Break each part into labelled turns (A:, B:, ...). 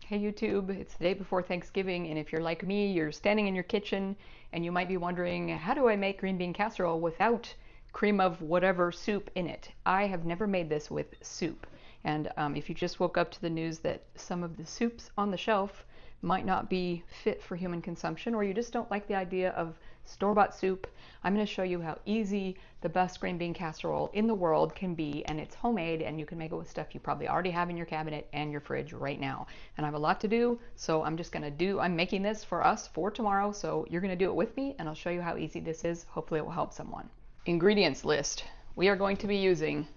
A: Hey YouTube, it's the day before Thanksgiving, and if you're like me, you're standing in your kitchen and you might be wondering, how do I make green bean casserole without cream of whatever soup in it? I have never made this with soup. And if you just woke up to the news that some of the soups on the shelf might not be fit for human consumption, or you just don't like the idea of store-bought soup, I'm going to show you how easy the best green bean casserole in the world can be, and it's homemade, and you can make it with stuff you probably already have in your cabinet and your fridge right now. And I have a lot to do, so I'm making this for us for tomorrow, so you're going to do it with me, and I'll show you how easy this is. Hopefully it will help someone. Ingredients list. We are going to be using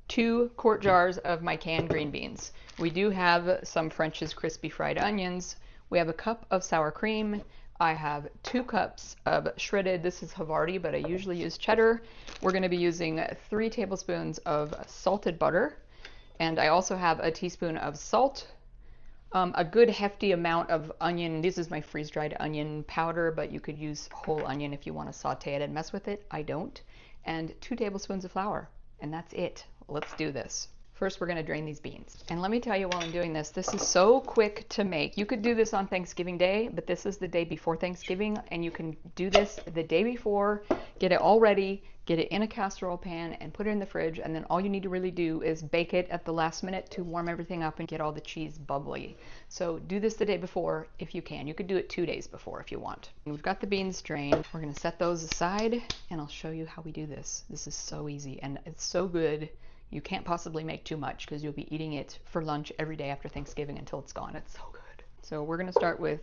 A: 2 quart jars of my canned green beans. We do have some French's crispy fried onions. We have a cup of sour cream. I have 2 cups of shredded, this is Havarti, but I usually use cheddar. We're going to be using 3 tablespoons of salted butter. And I also have a teaspoon of salt, a good hefty amount of onion. This is my freeze-dried onion powder, but you could use whole onion if you want to saute it and mess with it. I don't. And 2 tablespoons of flour. And that's it. Let's do this. First, we're going to drain these beans. And let me tell you while I'm doing this, this is so quick to make. You could do this on Thanksgiving Day, but this is the day before Thanksgiving, and you can do this the day before, get it all ready, get it in a casserole pan, and put it in the fridge, and then all you need to really do is bake it at the last minute to warm everything up and get all the cheese bubbly. So do this the day before if you can. You could do it 2 days before if you want. We've got the beans drained. We're going to set those aside, and I'll show you how we do this. This is so easy, and it's so good. You can't possibly make too much because you'll be eating it for lunch every day after Thanksgiving until it's gone. It's so good. So we're going to start with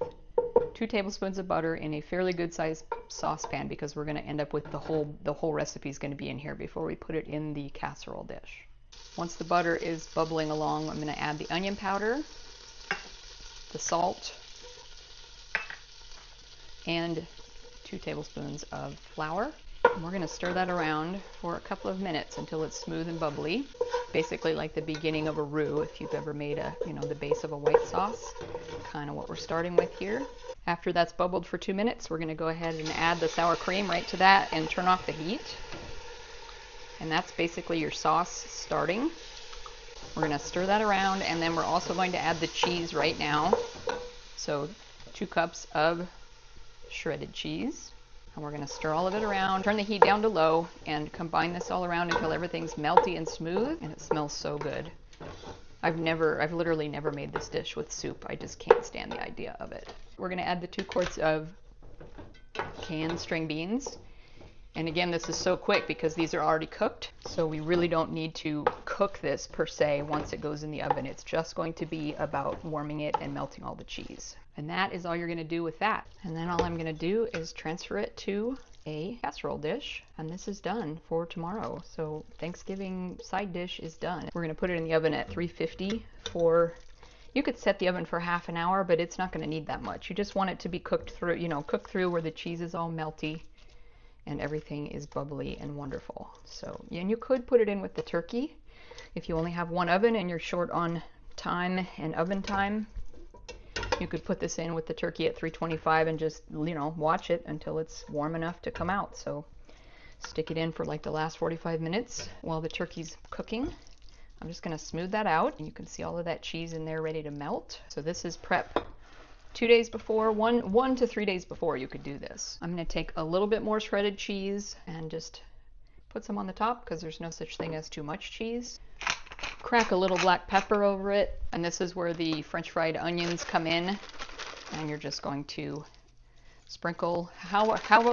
A: 2 tablespoons of butter in a fairly good sized saucepan because we're going to end up with the whole recipe is going to be in here before we put it in the casserole dish. Once the butter is bubbling along, I'm going to add the onion powder, the salt, and 2 tablespoons of flour. And we're going to stir that around for a couple of minutes until it's smooth and bubbly, basically like the beginning of a roux if you've ever made the base of a white sauce, kind of what we're starting with here. After that's bubbled for 2 minutes, we're going to go ahead and add the sour cream right to that and turn off the heat. And that's basically your sauce starting. We're going to stir that around, and then we're also going to add the cheese right now. So 2 cups of shredded cheese. And we're going to stir all of it around, turn the heat down to low, and combine this all around until everything's melty and smooth, and it smells so good. I've literally never made this dish with soup. I just can't stand the idea of it. We're going to add the 2 quarts of canned string beans. And again, this is so quick because these are already cooked, so we really don't need to cook this per se once it goes in the oven. It's just going to be about warming it and melting all the cheese. And that is all you're going to do with that. And then all I'm going to do is transfer it to a casserole dish, and this is done for tomorrow. So Thanksgiving side dish is done. We're going to put it in the oven at 350 for, you could set the oven for half an hour, but it's not going to need that much. You just want it to be cooked through, cooked through where the cheese is all melty and everything is bubbly and wonderful. So, and you could put it in with the turkey if you only have one oven and you're short on time and oven time. You could put this in with the turkey at 325 and just, watch it until it's warm enough to come out. So stick it in for like the last 45 minutes while the turkey's cooking. I'm just going to smooth that out, and you can see all of that cheese in there ready to melt. So this is prep 2 days before, 1 to 3 days before you could do this. I'm going to take a little bit more shredded cheese and just put some on the top because there's no such thing as too much cheese. Crack a little black pepper over it, and this is where the French fried onions come in, and you're just going to sprinkle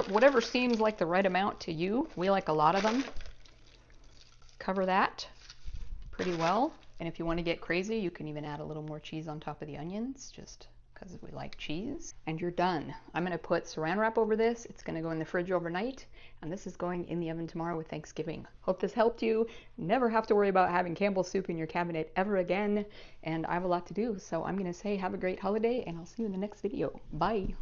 A: whatever seems like the right amount to you. We like a lot of them. Cover that pretty well, and if you want to get crazy, you can even add a little more cheese on top of the onions, just because we like cheese. And you're done. I'm going to put saran wrap over this. It's going to go in the fridge overnight, and this is going in the oven tomorrow with Thanksgiving. Hope this helped you. Never have to worry about having Campbell's soup in your cabinet ever again, and I have a lot to do, so I'm going to say have a great holiday, and I'll see you in the next video. Bye.